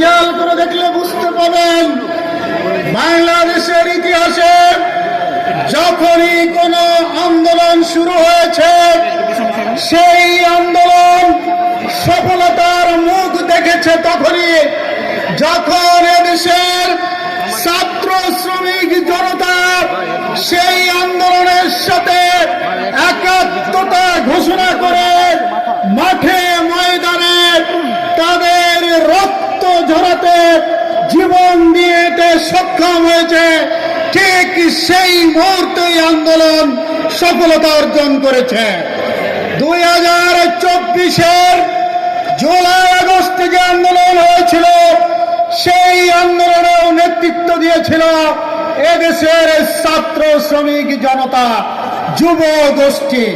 খেয়াল করে দেখলে বুঝতে পাবেন, বাংলাদেশের ইতিহাসে যখনই কোনো আন্দোলন শুরু হয়েছে, সেই আন্দোলন সফলতার মুখ দেখেছে তখনই যখন এদেশের ছাত্র শ্রমিক জনতা সেই আন্দোলনের সাথে একাত্মতা ঘোষণা করে মাঠে ময়দানে তাদের রক্ত ঝরাতে জীবন দিতে সক্ষম হয়েছে। ঠিক সেই মুহূর্তেই আন্দোলন সফলতা অর্জন করেছে। 2024-এর জুলাই আগস্টে যে আন্দোলন হয়েছিল, সেই আন্দোলনেও নেতৃত্ব দিয়েছিল এদেশের ছাত্র শ্রমিক জনতা, যুব গোষ্ঠী।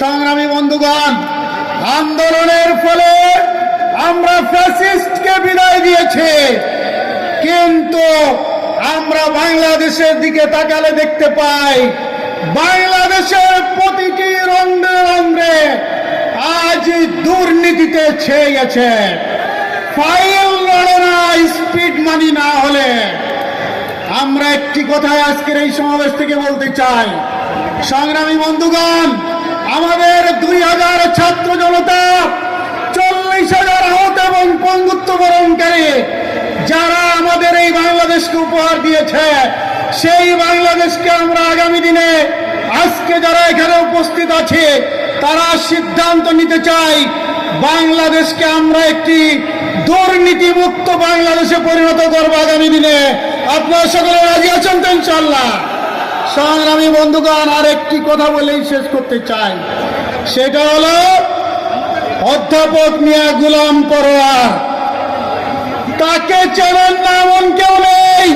সংগ্রামী বন্ধুগণ, আন্দোলনের ফলে আমরা ফ্যাসিস্টকে বিদায় দিয়েছি, কিন্তু আমরা বাংলাদেশের দিকে তাকালে দেখতে পাই বাংলাদেশের প্রতিটি রন্ধ্রে রন্ধ্রে আজ দুর্নীতিতে ছেয়ে গেছে। ফাইল লড়ে না, স্পিড মানি না হলে। আমরা একটি কথাই আজকের এই সমাবেশ থেকে বলতে চাই, সংগ্রামী বন্ধুগণ, আমাদের 2000 ছাত্র জনতা, 40,000 আহত এবং পঙ্গুত্ব বরণকারী যারা আমাদের এই বাংলাদেশকে উপহার দিয়েছে, সেই বাংলাদেশকে আমরা আগামী দিনে আজকে যারা এখানে উপস্থিত আছে তারা সিদ্ধান্ত নিতে চাই, বাংলাদেশকে আমরা একটি দুর্নীতিমুক্ত বাংলাদেশে পরিণত করবো আগামী দিনে। আপনারা সকলে রাজি আছেন তো ইনশাআল্লাহ? সংগ্রামী বন্ধুগণ, আর একটি কথা বলেই শেষ করতে চাই, সেটা হলো অধ্যাপক মিয়া গোলাম পরোয়ার। তাকে চেনেন না এমন কেউ নেই।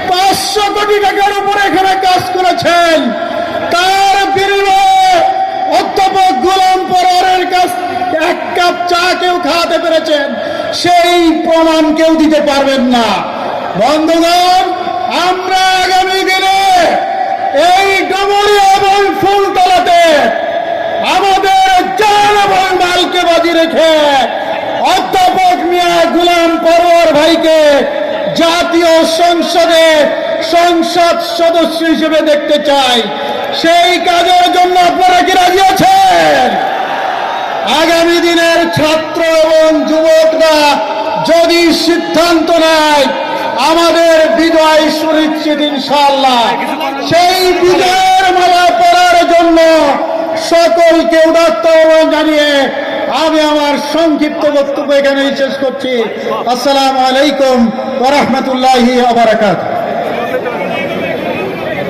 500 কোটি টাকার উপরে এখানে কাজ করেছেন। তার বিনিময়ে অধ্যাপক গোলাম পরোয়ারের কাছ এক কাপ চা কেউ খাওয়াতে পেরেছেন, সেই প্রমাণ কেউ দিতে পারবেন না। বন্ধুগণ, আমরা আগামী দিনে এই ডুমুরিয়া এবং ফুলতলাতে আমাদের জান এবং মালকে বাজি রেখে অধ্যাপক মিয়া গোলাম পরোয়ার ভাইকে জাতীয় সংসদে সংসদ সদস্য হিসেবে দেখতে চাই। সেই কাজের জন্য আপনারা কি রাজি আছেন? আগামী দিনের ছাত্র এবং যুবকরা যদি সিদ্ধান্ত নেয়, আমাদের বিজয় সুনিশ্চিত ইনশাআল্লাহ। সেই বিজয়ের মালা পরার জন্য সকলকে উদাত্ত আহ্বান জানিয়ে আমি আমার সংক্ষিপ্ত বক্তব্য এখানেই শেষ করছি। আসসালামু আলাইকুম ওয়া রাহমাতুল্লাহি ওয়া বারাকাতুহু।